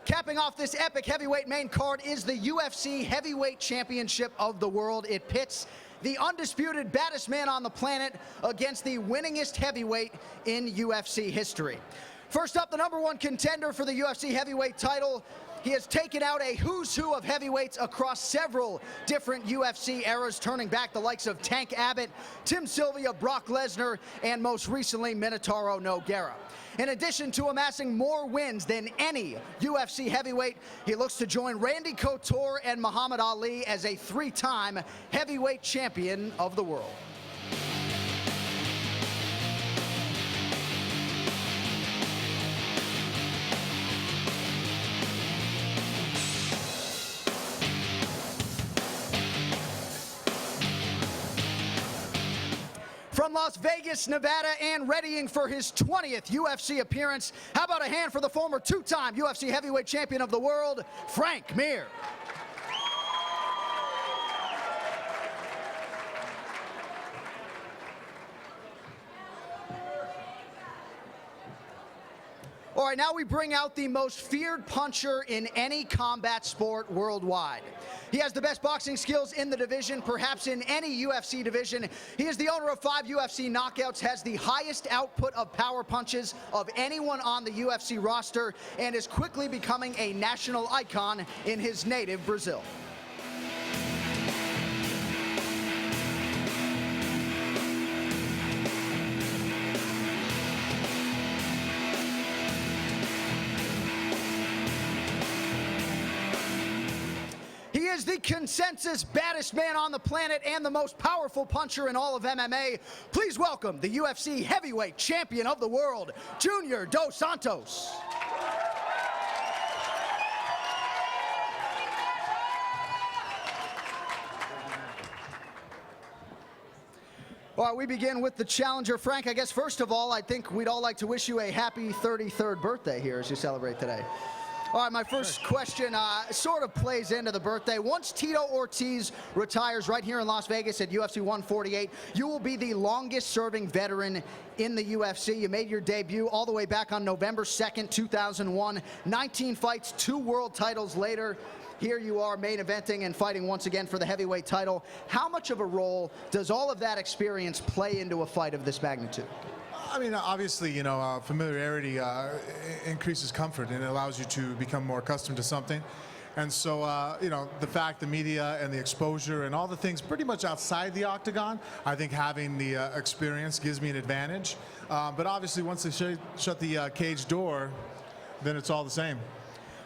Capping off this epic heavyweight main card is the UFC Heavyweight Championship of the World. It pits the undisputed baddest man on the planet against the winningest heavyweight in UFC history. First up, the #1 contender for the UFC heavyweight title. He has taken out a who's who of heavyweights across several different UFC eras, turning back the likes of Tank Abbott, Tim Sylvia, Brock Lesnar, and most recently Minotauro Nogueira. In addition to amassing more wins than any UFC heavyweight, he looks to join Randy Couture and Muhammad Ali as a 3-time heavyweight champion of the world. From Las Vegas, Nevada, and readying for his 20th UFC appearance, how about a hand for the former 2-time UFC heavyweight champion of the world, Frank Mir. All right, now we bring out the most feared puncher in any combat sport worldwide. He has the best boxing skills in the division, perhaps in any UFC division. He is the owner of 5 UFC knockouts, has the highest output of power punches of anyone on the UFC roster, and is quickly becoming a national icon in his native Brazil. He is the consensus baddest man on the planet and the most powerful puncher in all of MMA. Please welcome the UFC heavyweight champion of the world, Junior Dos Santos. All right, we begin with the challenger. Frank, I guess first of all, I think we'd all like to wish you a happy 33rd birthday here as you celebrate today. All right, my first question sort of plays into the birthday. Once Tito Ortiz retires right here in Las Vegas at UFC 148, you will be the longest-serving veteran in the UFC. You made your debut all the way back on November 2nd, 2001. 19 fights, 2 world titles later. Here you are main eventing and fighting once again for the heavyweight title. How much of a role does all of that experience play into a fight of this magnitude? I mean, obviously, you know, familiarity increases comfort and it allows you to become more accustomed to something. And so, you know, the fact, the media and the exposure and all the things pretty much outside the octagon, I think having the experience gives me an advantage. But obviously, once they shut the cage door, then it's all the same.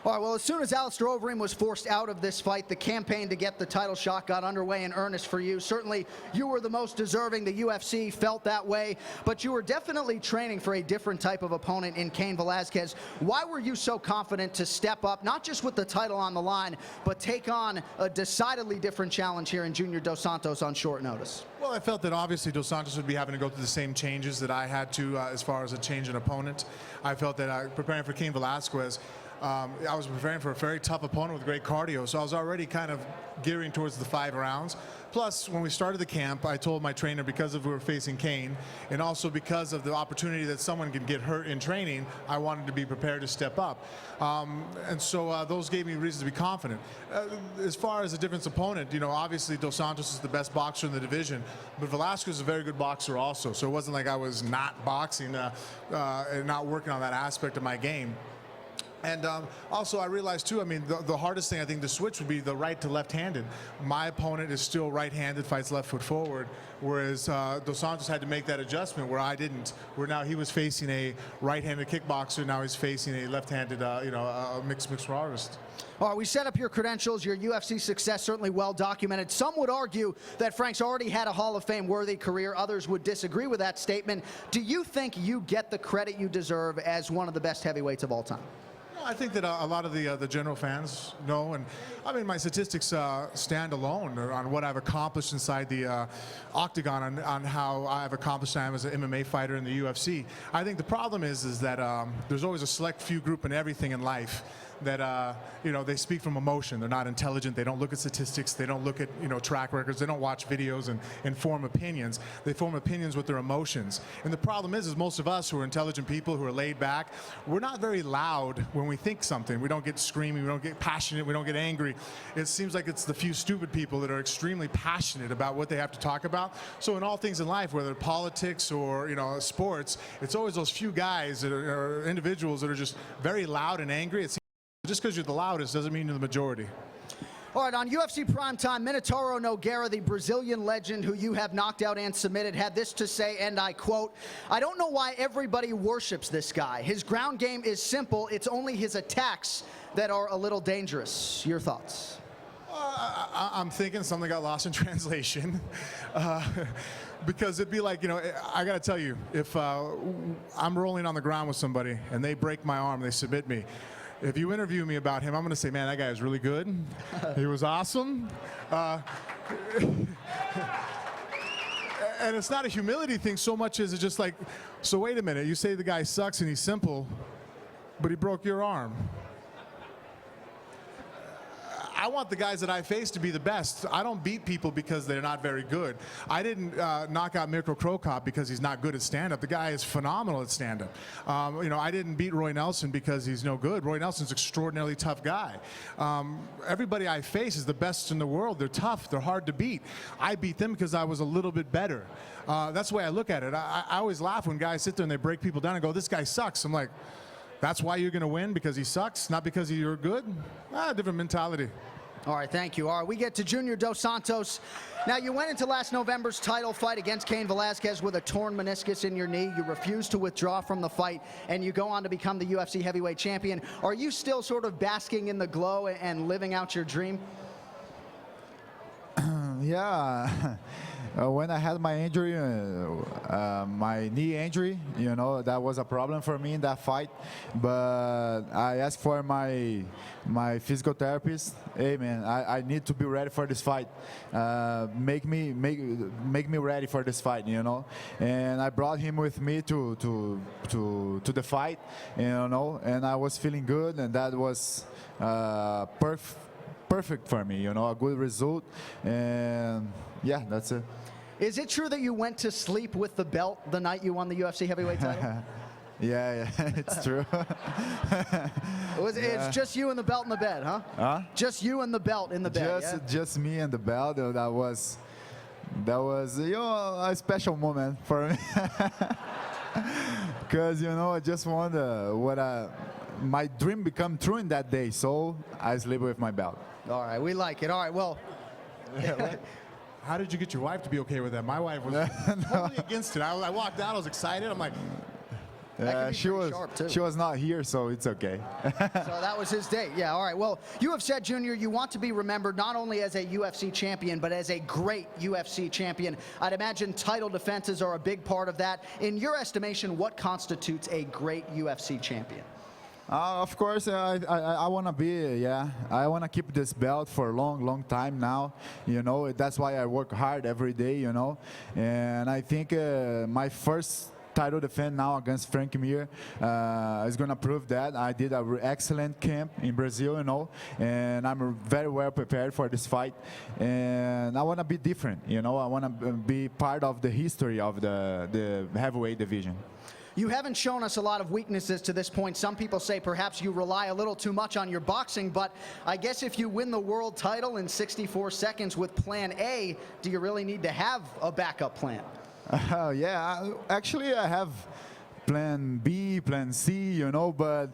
All right, well, as soon as Alistair Overeem was forced out of this fight, the campaign to get the title shot got underway in earnest for you. Certainly, you were the most deserving. The UFC felt that way, but you were definitely training for a different type of opponent in Cain Velasquez. Why were you so confident to step up, not just with the title on the line, but take on a decidedly different challenge here in Junior Dos Santos on short notice? Well, I felt that obviously Dos Santos would be having to go through the same changes that I had to as far as a change in opponent. I felt that preparing for Cain Velasquez, I was preparing for a very tough opponent with great cardio, so I was already kind of gearing towards the 5 rounds. Plus, when we started the camp, I told my trainer, because we were facing Cain, and also because of the opportunity that someone can get hurt in training, I wanted to be prepared to step up. And so those gave me reasons to be confident. As far as a different opponent, you know, obviously Dos Santos is the best boxer in the division, but Velasquez is a very good boxer also, so it wasn't like I was not boxing and not working on that aspect of my game. And also I realized too, I mean, the hardest thing I think to switch would be the right to left-handed. My opponent is still right-handed, fights left foot forward, whereas Dos Santos had to make that adjustment where I didn't. Where now he was facing a right-handed kickboxer, now he's facing a left-handed, you know, a mixed artist. All right, we set up your credentials, your UFC success, certainly well documented. Some would argue that Frank's already had a Hall of Fame worthy career. Others would disagree with that statement. Do you think you get the credit you deserve as one of the best heavyweights of all time? I think that a lot of the general fans know, and I mean my statistics stand alone on what I've accomplished inside the octagon, on how I've accomplished time as an MMA fighter in the UFC. I think the problem is that there's always a select few group in everything in life that you know, they speak from emotion. They're not intelligent. They don't look at statistics. They don't look at, you know, track records. They don't watch videos and form opinions. They form opinions with their emotions. And the problem is most of us who are intelligent people, who are laid back, we're not very loud when we think something. We don't get screaming. We don't get passionate. We don't get angry. It seems like it's the few stupid people that are extremely passionate about what they have to talk about. So in all things in life, whether politics or, you know, sports, it's always those few guys that are individuals that are just very loud and angry. It seems just because you're the loudest doesn't mean you're the majority. All right, on UFC Primetime, Minotauro Nogueira, the Brazilian legend who you have knocked out and submitted, had this to say, and I quote, "I don't know why everybody worships this guy. His ground game is simple. It's only his attacks that are a little dangerous." Your thoughts? I'm thinking something got lost in translation. Because it'd be like, you know, I got to tell you, if I'm rolling on the ground with somebody and they break my arm, they submit me, if you interview me about him, I'm going to say, man, that guy is really good. He was awesome. And it's not a humility thing so much as it's just like, so wait a minute, you say the guy sucks and he's simple, but he broke your arm. I want the guys that I face to be the best. I don't beat people because they're not very good. I didn't knock out Mirko Krokop because he's not good at stand-up. The guy is phenomenal at stand-up. You know, I didn't beat Roy Nelson because he's no good. Roy Nelson's an extraordinarily tough guy. Everybody I face is the best in the world. They're tough. They're hard to beat. I beat them because I was a little bit better. That's the way I look at it. I always laugh when guys sit there and they break people down and go, this guy sucks. I'm like, that's why you're going to win? Because he sucks? Not because you're good? Different mentality. All right, thank you. All right, we get to Junior Dos Santos. Now, you went into last November's title fight against Cain Velasquez with a torn meniscus in your knee. You refused to withdraw from the fight, and you go on to become the UFC heavyweight champion. Are you still sort of basking in the glow and living out your dream? Yeah. When I had my injury, my knee injury, you know, that was a problem for me in that fight. But I asked for my physical therapist, hey man, I need to be ready for this fight. Make me ready for this fight, you know. And I brought him with me to the fight, you know, and I was feeling good, and that was perfect for me, you know, a good result. And yeah, that's it. Is it true that you went to sleep with the belt the night you won the UFC heavyweight title? Yeah, it's true. It's just you and the belt in the bed, huh? Huh? Just you and the belt in the bed. Just me and the belt. That was, you know, a special moment for me. Because, you know, I just wonder my dream become true in that day. So I sleep with my belt. All right, we like it. All right, well. How did you get your wife to be okay with that? My wife was totally against it. I walked out, I was excited. I'm like, she was not here, so it's okay. So that was his date. Yeah, all right. Well, you have said, Junior, you want to be remembered not only as a UFC champion, but as a great UFC champion. I'd imagine title defenses are a big part of that. In your estimation, what constitutes a great UFC champion? Of course, I want to be, I want to keep this belt for a long time now, you know. That's why I work hard every day, you know. And I think my first title defense now against Frank Mir is going to prove that. I did an excellent camp in Brazil, you know, and I'm very well prepared for this fight. And I want to be different, you know. I want to be part of the history of the heavyweight division. You haven't shown us a lot of weaknesses to this point. Some people say perhaps you rely a little too much on your boxing, but I guess if you win the world title in 64 seconds with plan A, do you really need to have a backup plan? Yeah, actually I have plan B, plan C, you know, but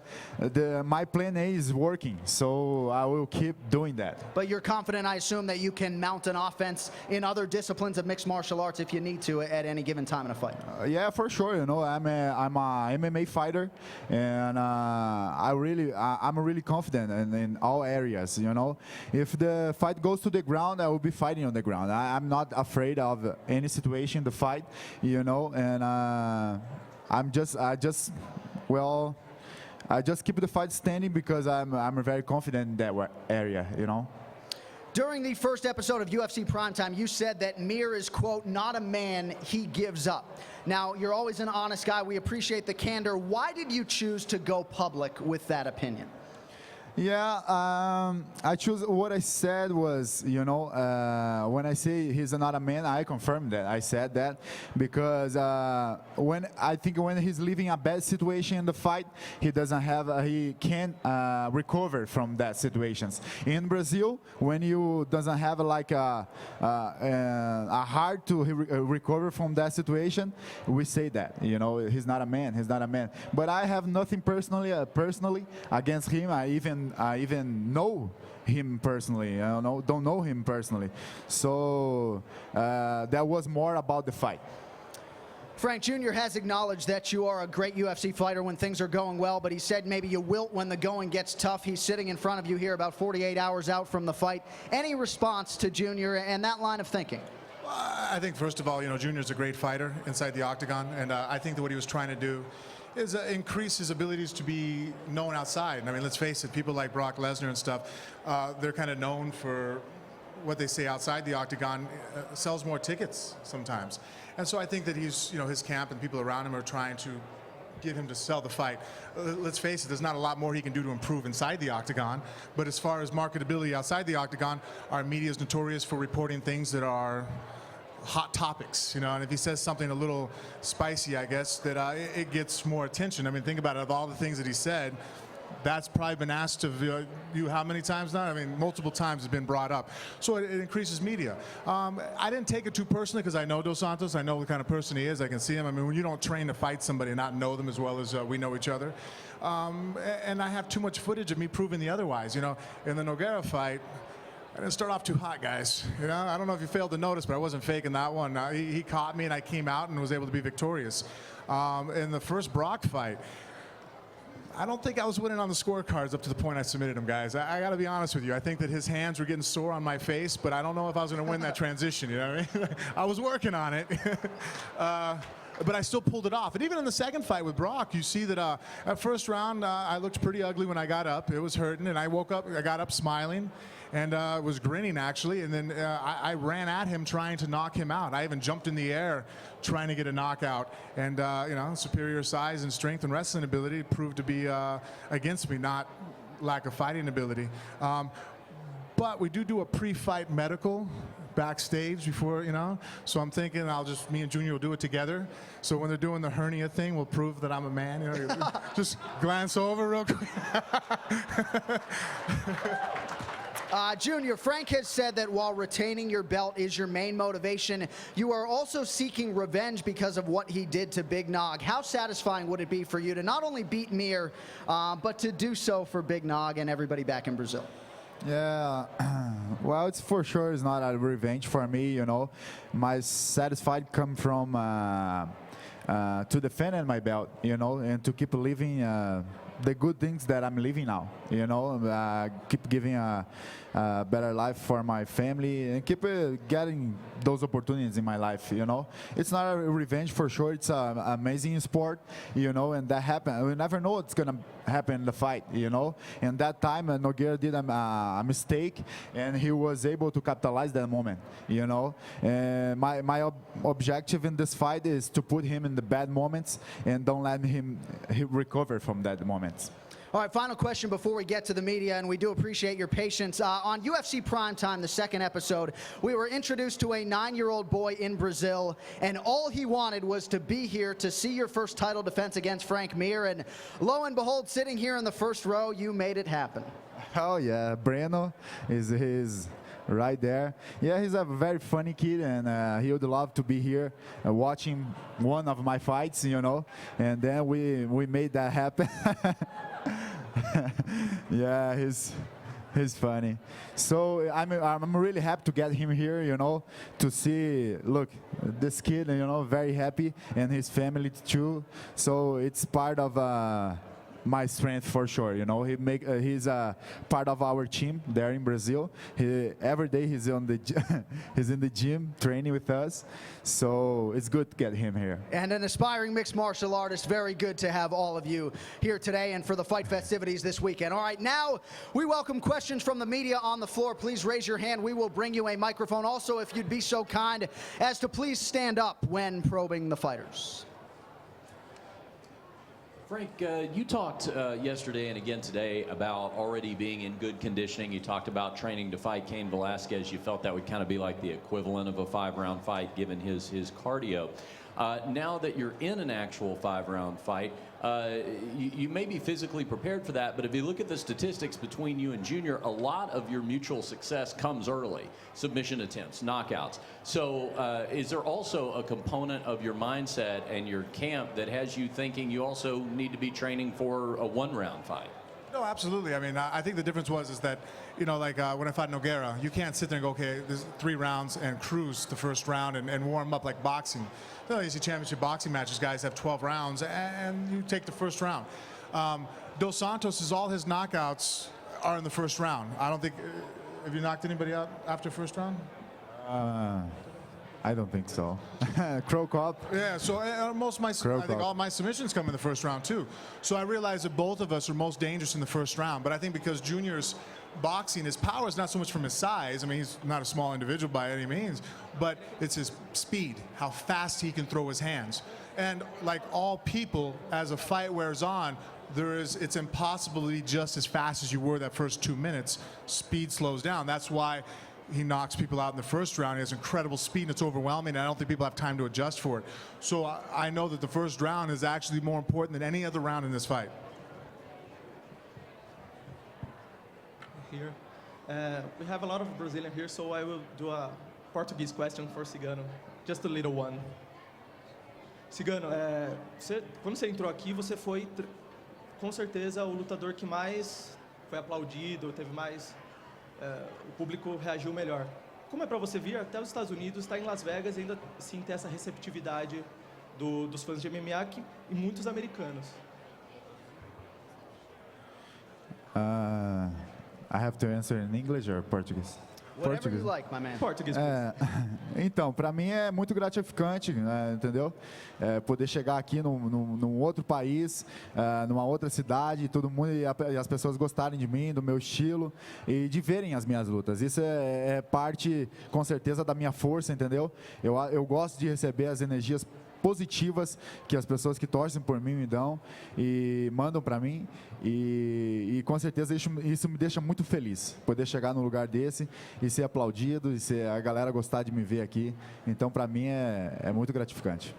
my plan A is working, so I will keep doing that. But you're confident, I assume, that you can mount an offense in other disciplines of mixed martial arts if you need to at any given time in a fight? Yeah, for sure. You know, I'm a MMA fighter, and I'm really confident in all areas. You know, if the fight goes to the ground, I will be fighting on the ground. I'm not afraid of any situation in the fight. You know, and I just keep the fight standing because I'm very confident in that area, you know. During the first episode of UFC Primetime, you said that Mir is, quote, not a man, he gives up. Now, you're always an honest guy. We appreciate the candor. Why did you choose to go public with that opinion? Yeah, I choose what I said was, when I say he's not a man, I confirm that. I said that because when he's leaving a bad situation in the fight, he can't recover from that situations. In Brazil, when you doesn't have like a hard to recover from that situation, we say that, he's not a man. He's not a man. But I have nothing personally against him. I even know him personally. Don't know him personally. So that was more about the fight. Frank Jr. has acknowledged that you are a great UFC fighter when things are going well, but he said maybe you wilt when the going gets tough. He's sitting in front of you here about 48 hours out from the fight. Any response to Jr. and that line of thinking? I think, first of all, Junior's a great fighter inside the octagon, and I think that what he was trying to do is increase his abilities to be known outside. And I mean, let's face it, people like Brock Lesnar and stuff, they're kind of known for what they say outside the octagon sells more tickets sometimes. And so I think that he's, his camp and people around him are trying to get him to sell the fight. Let's face it, there's not a lot more he can do to improve inside the octagon. But as far as marketability outside the octagon, our media is notorious for reporting things that are hot topics, and if he says something a little spicy, I guess, that it gets more attention. I mean, think about it. Of all the things that he said, that's probably been asked of you how many times now? I mean, multiple times it's been brought up. So it increases media. I didn't take it too personally because I know Dos Santos. I know the kind of person he is. I can see him. I mean, when you don't train to fight somebody and not know them as well as we know each other. And I have too much footage of me proving the otherwise. In the Nogueira fight, I didn't start off too hot, guys. I don't know if you failed to notice, but I wasn't faking that one. He caught me, and I came out and was able to be victorious. In the first Brock fight, I don't think I was winning on the scorecards up to the point I submitted him, guys. I got to be honest with you. I think that his hands were getting sore on my face, but I don't know if I was going to win that transition. You know what I mean? I was working on it. But I still pulled it off. And even in the second fight with Brock, you see that at first round, I looked pretty ugly when I got up. It was hurting, and I got up smiling. And was grinning, actually, and then I ran at him trying to knock him out. I even jumped in the air trying to get a knockout. And, superior size and strength and wrestling ability proved to be against me, not lack of fighting ability. But we do a pre-fight medical backstage before, so I'm thinking me and Junior will do it together. So when they're doing the hernia thing, we'll prove that I'm a man. Just glance over real quick. Junior, Frank has said that while retaining your belt is your main motivation, you are also seeking revenge because of what he did to Big Nog. How satisfying would it be for you to not only beat Mir, but to do so for Big Nog and everybody back in Brazil? Yeah, well, it's for sure it's not a revenge for me, My satisfied come from to defend my belt, and to keep living the good things that I'm living now, keep giving a better life for my family and keep getting those opportunities in my life, It's not a revenge for sure. It's an amazing sport, and that happened. We never know what's going to happen in the fight, And that time, Nogueira did a mistake, and he was able to capitalize that moment, And my objective in this fight is to put him in the bad moments and don't let him recover from that moment. All right, final question before we get to the media, and we do appreciate your patience. On UFC Primetime, the second episode, we were introduced to a 9-year-old boy in Brazil, and all he wanted was to be here to see your first title defense against Frank Mir, and lo and behold, sitting here in the first row, you made it happen. Oh, yeah. Breno is right there. Yeah, he's a very funny kid, and he would love to be here watching one of my fights, and then we made that happen. Yeah, he's funny. So I'm really happy to get him here, to see, look, this kid, very happy, and his family too. So it's part of my strength for sure. He's a part of our team there in Brazil. Every day he's in the gym training with us. So it's good to get him here. And an aspiring mixed martial artist. Very good to have all of you here today and for the fight festivities this weekend. All right, now we welcome questions from the media on the floor. Please raise your hand. We will bring you a microphone. Also, if you'd be so kind as to please stand up when probing the fighters. Frank, you talked yesterday and again today about already being in good conditioning. You talked about training to fight Cain Velasquez. You felt that would kind of be like the equivalent of a 5-round fight given his cardio. Now that you're in an actual 5-round fight, you may be physically prepared for that, but if you look at the statistics between you and Junior, a lot of your mutual success comes early. Submission attempts, knockouts. So is there also a component of your mindset and your camp that has you thinking you also need to be training for a 1-round fight? No, absolutely. I mean, I think the difference is that, like when I fought Nogueira, you can't sit there and go, okay, there's 3 rounds and cruise the first round and warm up like boxing. You see championship boxing matches, guys have 12 rounds and you take the first round. Dos Santos, all his knockouts are in the first round. I don't think, have you knocked anybody out after first round? I don't think so. Crow Cop. Yeah, so I think all my submissions come in the first round too. So I realize that both of us are most dangerous in the first round. But I think because Junior's boxing, his power is not so much from his size. I mean, he's not a small individual by any means, but it's his speed, how fast he can throw his hands. And like all people, as a fight wears on, it's impossible to be just as fast as you were that first 2 minutes. Speed slows down. That's why he knocks people out in the first round. He has incredible speed and it's overwhelming, and I don't think people have time to adjust for it. So I know that the first round is actually more important than any other round in this fight. Here. We have a lot of Brazilian here, so I will do a Portuguese question for Cigano. Just a little one. Cigano, quando você entrou aqui, você foi com certeza o lutador que mais foi aplaudido, teve mais... o público reagiu melhor. Como é para você vir até os Estados Unidos, estar em Las Vegas e ainda assim ter essa receptividade dos fãs de MMA e muitos americanos? I have to answer in English or Portuguese? Whatever you like, my man. Português. Então, para mim é muito gratificante, né, entendeu? Poder chegar aqui num outro país, numa outra cidade, todo mundo e as pessoas gostarem de mim, do meu estilo e de verem as minhas lutas. Isso é parte, com certeza, da minha força, entendeu? Eu gosto de receber as energias positivas que as pessoas que torcem por mim me dão e mandam para mim e com certeza isso me deixa muito feliz, poder chegar num lugar desse e ser aplaudido e a galera gostar de me ver aqui. Então para mim é muito gratificante.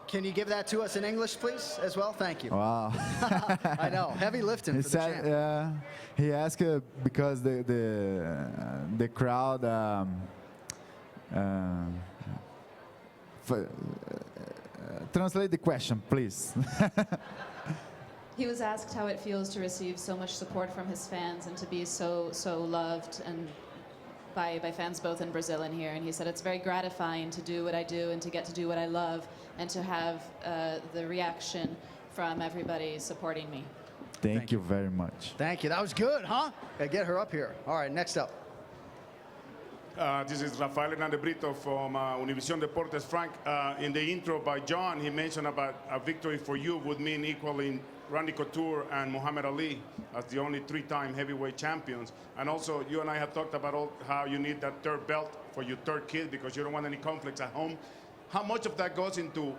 Can you give that to us in English, please, as well? Thank you. Wow. I know, heavy lifting He for the said, champ. he asked because the crowd translate the question, please. He was asked how it feels to receive so much support from his fans and to be so loved and by fans both in Brazil and here. And he said it's very gratifying to do what I do and to get to do what I love and to have the reaction from everybody supporting me. Thank you very much. Thank you. That was good, huh? Okay, get her up here. All right, next up. This is Rafael Hernandez Brito from Univision Deportes. Frank, in the intro by Jon, he mentioned about a victory for you would mean equaling Randy Couture and Muhammad Ali as the only 3-time heavyweight champions. And also, you and I have talked about how you need that 3rd belt for your 3rd kid because you don't want any conflicts at home. How much of that goes into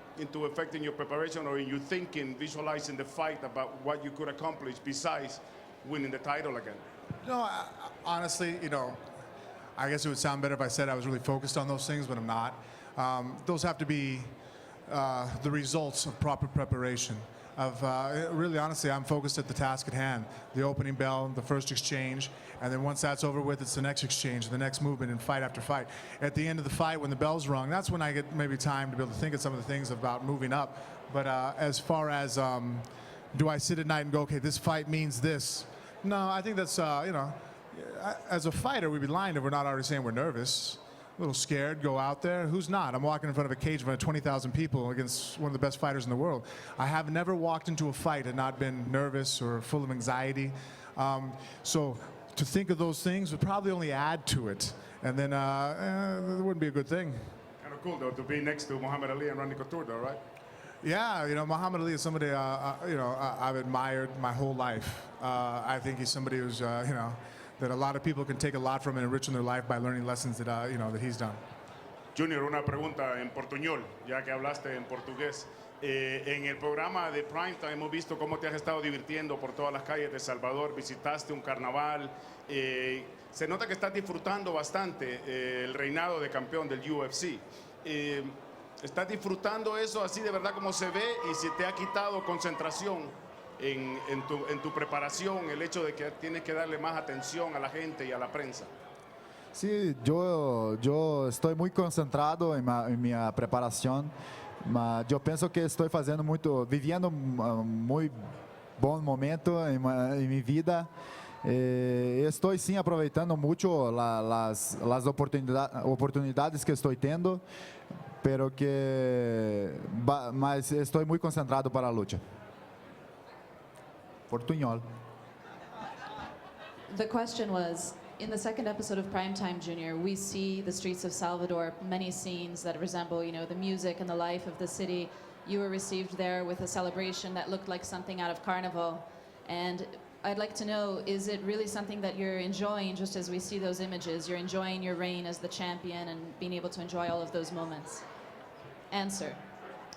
affecting your preparation or in your thinking, visualizing the fight about what you could accomplish besides winning the title again? No, honestly, I guess it would sound better if I said I was really focused on those things, but I'm not. Those have to be the results of proper preparation. Really, honestly, I'm focused at the task at hand. The opening bell, the first exchange, and then once that's over with, it's the next exchange, the next movement, and fight after fight. At the end of the fight, when the bell's rung, that's when I get maybe time to be able to think of some of the things about moving up. But as far as do I sit at night and go, okay, this fight means this? No, I think that's, as a fighter, we'd be lying if we're not already saying we're nervous. A little scared, go out there. Who's not? I'm walking in front of a cage in front of 20,000 people against one of the best fighters in the world. I have never walked into a fight and not been nervous or full of anxiety. So to think of those things would probably only add to it. And then it wouldn't be a good thing. Kind of cool, though, to be next to Muhammad Ali and Randy Couture, though, right? Yeah, Muhammad Ali is somebody, I've admired my whole life. I think he's somebody who's, that a lot of people can take a lot from and enrich in their life by learning lessons that, that he's done. Junior, una pregunta en portuñol, ya que hablaste en portugués. En el programa de Primetime hemos visto cómo te has estado divirtiendo por todas las calles de Salvador, visitaste un carnaval, se nota que estás disfrutando bastante el reinado de campeón del UFC. ¿Estás disfrutando eso así de verdad como se ve y si te ha quitado concentración en tu preparación, el hecho de que tienes que darle más atención a la gente y a la prensa? Sí, yo estoy muy concentrado en mi preparación. Mas eu penso que estou vivendo muito bom momento em minha vida. Estou sim aproveitando muito as oportunidades que estou tendo, mas estou muito concentrado para a luta. Portunhol. The question was, in the second episode of Primetime Junior, we see the streets of Salvador, many scenes that resemble, the music and the life of the city. You were received there with a celebration that looked like something out of Carnival. And I'd like to know, is it really something that you're enjoying, just as we see those images? You're enjoying your reign as the champion and being able to enjoy all of those moments? Answer.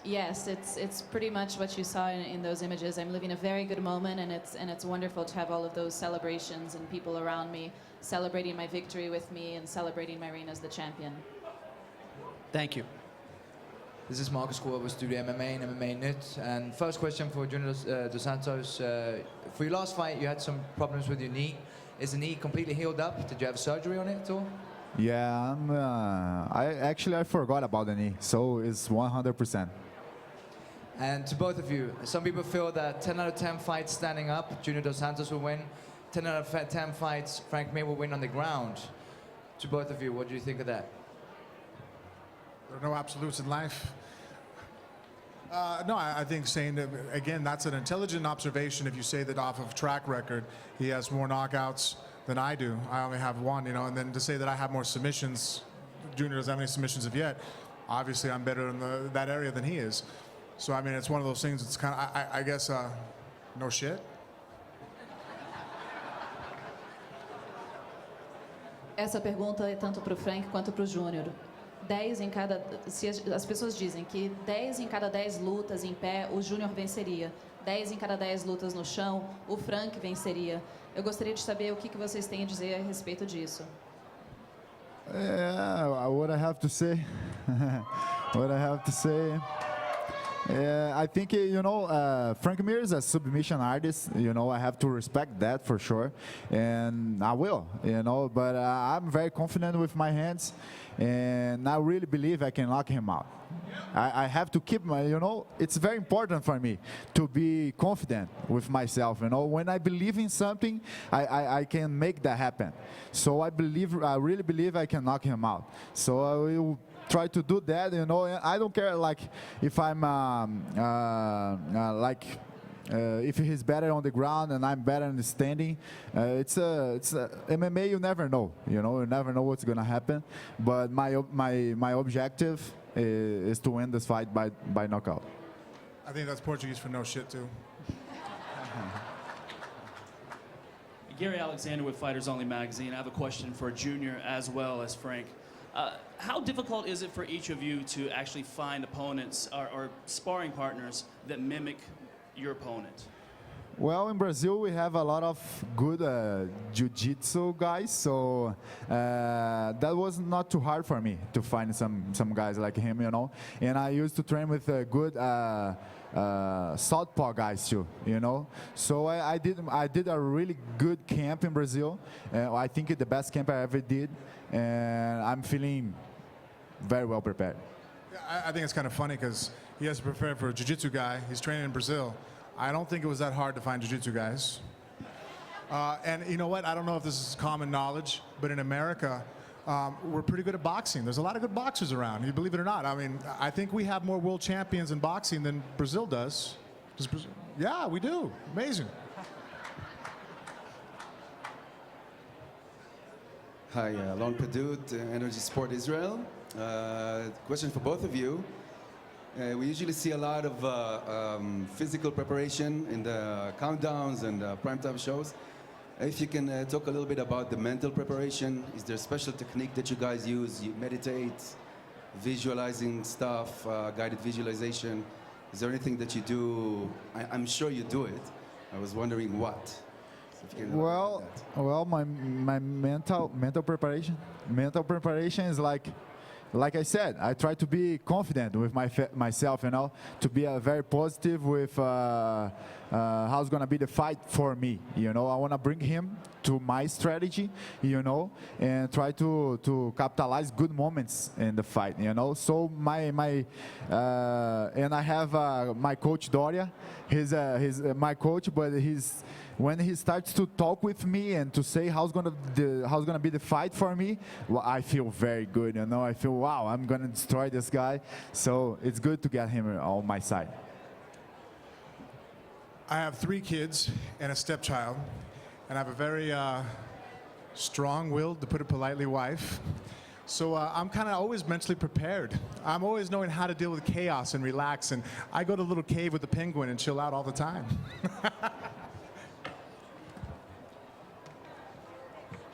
Yes, it's pretty much what you saw in those images. I'm living a very good moment, and it's wonderful to have all of those celebrations and people around me celebrating my victory with me and celebrating my reign as the champion. Thank you. This is Marcus Square with Studio MMA and MMA H.E.A.T. And first question for Junior Dos Santos. For your last fight, you had some problems with your knee. Is the knee completely healed up? Did you have surgery on it at all? Yeah, I forgot about the knee, so it's 100%. And to both of you, some people feel that 10 out of 10 fights standing up, Junior Dos Santos will win. 10 out of 10 fights, Frank Mir will win on the ground. To both of you, what do you think of that? There are no absolutes in life. No, I think saying that, again, that's an intelligent observation if you say that off of track record, he has more knockouts than I do. I only have one, and then to say that I have more submissions, Junior doesn't have any submissions of yet. Obviously, I'm better in that area than he is. So, I mean, it's one of those things, it's kind of, I guess, no shit. Essa pergunta é tanto para o Frank quanto para o Júnior. 10 em cada... Se as pessoas dizem que 10 em cada 10 lutas em pé, o Júnior venceria. 10 em cada 10 lutas no chão, o Frank venceria. Eu gostaria de saber o que vocês têm a dizer a respeito disso. What I have to say? What I have to say? I think, Frank Mir is a submission artist. I have to respect that for sure. And I will, but I'm very confident with my hands. And I really believe I can knock him out. I have to keep it's very important for me to be confident with myself. When I believe in something, I can make that happen. So I really believe I can knock him out. So I will try to do that, I don't care if I'm if he's better on the ground and I'm better in the standing. It's MMA. You never know. You never know what's gonna happen. But my objective is to win this fight by knockout. I think that's Portuguese for no shit too. Gary Alexander with Fighters Only magazine. I have a question for Junior as well as Frank. How difficult is it for each of you to actually find opponents or sparring partners that mimic your opponent? Well, in Brazil, we have a lot of good jiu-jitsu guys, so that was not too hard for me to find some guys like him, And I used to train with good southpaw guys too, So I did a really good camp in Brazil. I think the best camp I ever did, and I'm feeling very well prepared. I think it's kind of funny because he has to prepare for a jiu-jitsu guy. He's training in Brazil. I don't think it was that hard to find jiu-jitsu guys. And you know what? I don't know if this is common knowledge, but in America, we're pretty good at boxing. There's a lot of good boxers around, you believe it or not. I mean, I think we have more world champions in boxing than Brazil does. Yeah, we do. Amazing. Hi, Lon Padut, Energy Sport Israel. Question for both of you. We usually see a lot of physical preparation in the countdowns and primetime shows. If you can talk a little bit about the mental preparation, is there a special technique that you guys use? You meditate, visualizing stuff, guided visualization. Is there anything that you do? I'm sure you do it. I was wondering what. So if you can elaborate on that. My mental preparation is like I said, I try to be confident with myself, you know, to be very positive with how's gonna be the fight for me. You know, I wanna bring him to my strategy, you know, and try to capitalize good moments in the fight, you know. So and I have my coach Doria. He's my coach, but when he starts to talk with me and to say how's gonna be the fight for me, well, I feel very good, you know. I feel, wow, I'm gonna destroy this guy. So it's good to get him on my side. I have 3 kids and a stepchild, and I have a very strong-willed, to put it politely, wife. So I'm kind of always mentally prepared. I'm always knowing how to deal with chaos and relax, and I go to a little cave with the penguin and chill out all the time.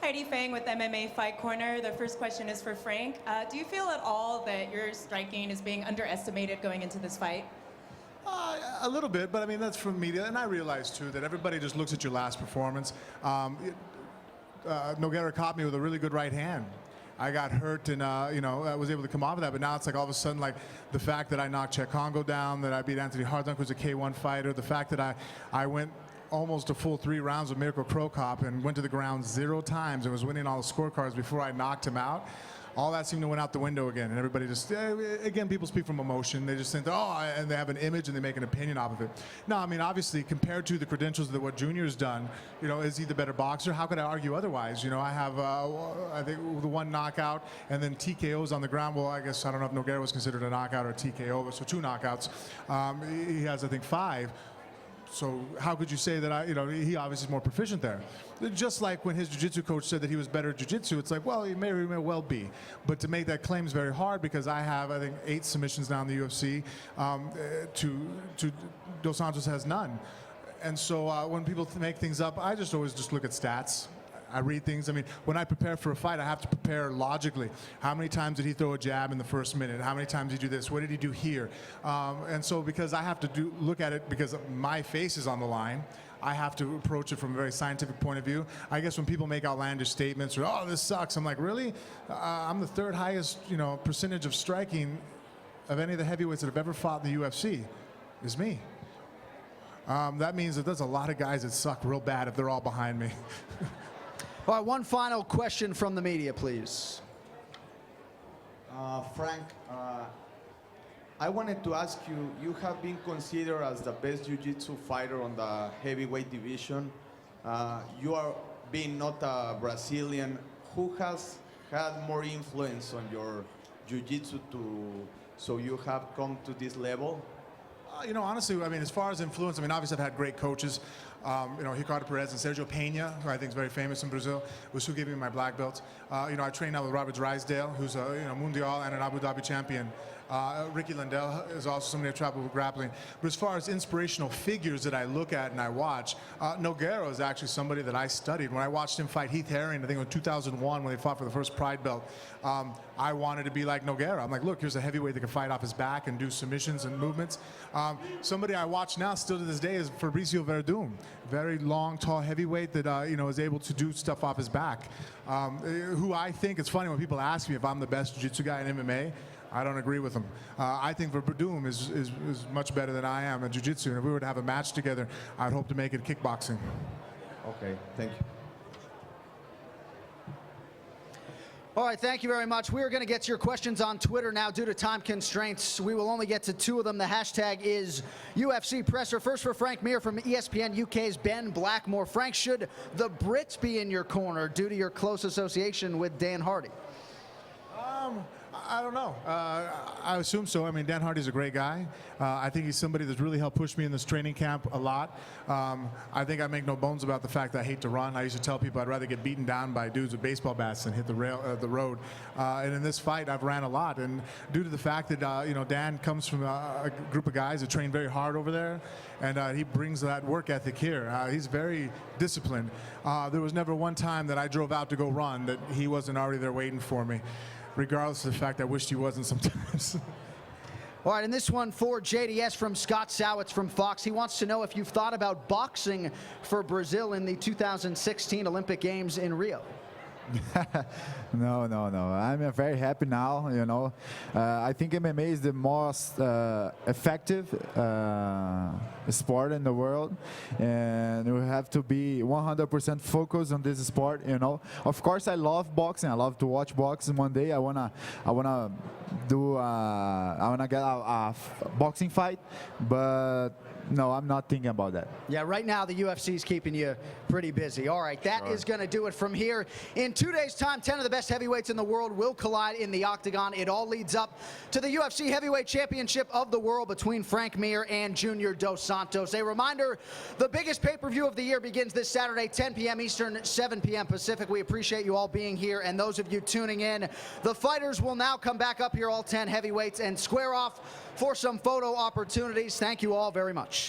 Heidi Fang with MMA Fight Corner. The first question is for Frank. Do you feel at all that your striking is being underestimated going into this fight? A little bit, but I mean, that's from media, and I realize too that everybody just looks at your last performance. Nogueira caught me with a really good right hand. I got hurt and, you know, I was able to come off of that, but now it's like all of a sudden, like the fact that I knocked Chet Congo down, that I beat Anthony Hardunk, who's a K1 fighter, the fact that I went almost a full 3 rounds with Mirko Krokop and went to the ground 0 times and was winning all the scorecards before I knocked him out. All that seemed to went out the window again, and everybody just, again, people speak from emotion. They just think, oh, and they have an image and they make an opinion off of it. No, I mean, obviously, compared to the credentials that what Junior's done, you know, is he the better boxer? How could I argue otherwise? You know, I have, I think, the 1 knockout and then TKOs on the ground. Well, I guess, I don't know if Nogueira was considered a knockout or a TKO, but so 2 knockouts. He has, I think, 5. So how could you say that he obviously is more proficient there? Just like when his jiu-jitsu coach said that he was better at jiu-jitsu, it's like, well, he may well be. But to make that claim is very hard because I have, I think, 8 submissions now in the UFC. Dos Santos has none. And so when people make things up, I just always just look at stats. I read things. I mean, when I prepare for a fight, I have to prepare logically. How many times did he throw a jab in the first minute? How many times did he do this? What did he do here? And so because I have to look at it because my face is on the line, I have to approach it from a very scientific point of view. I guess when people make outlandish statements or, oh, this sucks, I'm like, really? I'm the 3rd highest, you know, percentage of striking of any of the heavyweights that have ever fought in the UFC is me. That means that there's a lot of guys that suck real bad if they're all behind me. All right, one final question from the media, please. Frank, I wanted to ask you, you have been considered as the best jiu-jitsu fighter on the heavyweight division. You are being not a Brazilian. Who has had more influence on your jiu-jitsu so you have come to this level? You know, honestly, I mean, as far as influence, I mean, obviously I've had great coaches. You know, Ricardo Perez and Sergio Pena, who I think is very famous in Brazil, was who gave me my black belts. You know, I train now with Robert Drysdale, who's a Mundial and an Abu Dhabi champion. Ricky Lindell is also somebody I've traveled with grappling. But as far as inspirational figures that I look at and I watch, Nogueira is actually somebody that I studied. When I watched him fight Heath Herring, I think in 2001 when they fought for the first Pride belt, I wanted to be like Nogueira. I'm like, look, here's a heavyweight that can fight off his back and do submissions and movements. Somebody I watch now still to this day is Fabricio Verdum. Very long, tall heavyweight that, you know, is able to do stuff off his back. Who I think, it's funny when people ask me if I'm the best jiu-jitsu guy in MMA, I don't agree with them. I think Verdum is much better than I am in jiu-jitsu. And if we were to have a match together, I'd hope to make it kickboxing. Okay, thank you. All right, thank you very much. We are going to get to your questions on Twitter now due to time constraints. We will only get to 2 of them. The hashtag is UFC Presser. First for Frank Mir from ESPN UK's Ben Blackmore. Frank, should the Brits be in your corner due to your close association with Dan Hardy? I don't know. I assume so. I mean, Dan Hardy's a great guy. I think he's somebody that's really helped push me in this training camp a lot. I think I make no bones about the fact that I hate to run. I used to tell people I'd rather get beaten down by dudes with baseball bats than hit the road. And in this fight, I've ran a lot. And due to the fact that you know, Dan comes from a group of guys that train very hard over there, and he brings that work ethic here. He's very disciplined. There was never one time that I drove out to go run that he wasn't already there waiting for me, regardless of the fact I wished he wasn't sometimes. All right, and this one for JDS from Scott Sowitz from Fox. He wants to know if you've thought about boxing for Brazil in the 2016 Olympic Games in Rio. No. I'm very happy now, you know. I think MMA is the most effective sport in the world, and we have to be 100% focused on this sport, you know. Of course, I love boxing. I love to watch boxing. One day, I wanna get a boxing fight, but no, I'm not thinking about that. Yeah, right now the UFC is keeping you pretty busy. All right, that is going to do it from here. In 2 days' time, 10 of the best heavyweights in the world will collide in the octagon. It all leads up to the UFC Heavyweight Championship of the world between Frank Mir and Junior Dos Santos. A reminder, the biggest pay-per-view of the year begins this Saturday, 10 p.m. Eastern, 7 p.m. Pacific. We appreciate you all being here, and those of you tuning in. The fighters will now come back up here, all 10 heavyweights, and square off for some photo opportunities. Thank you all very much.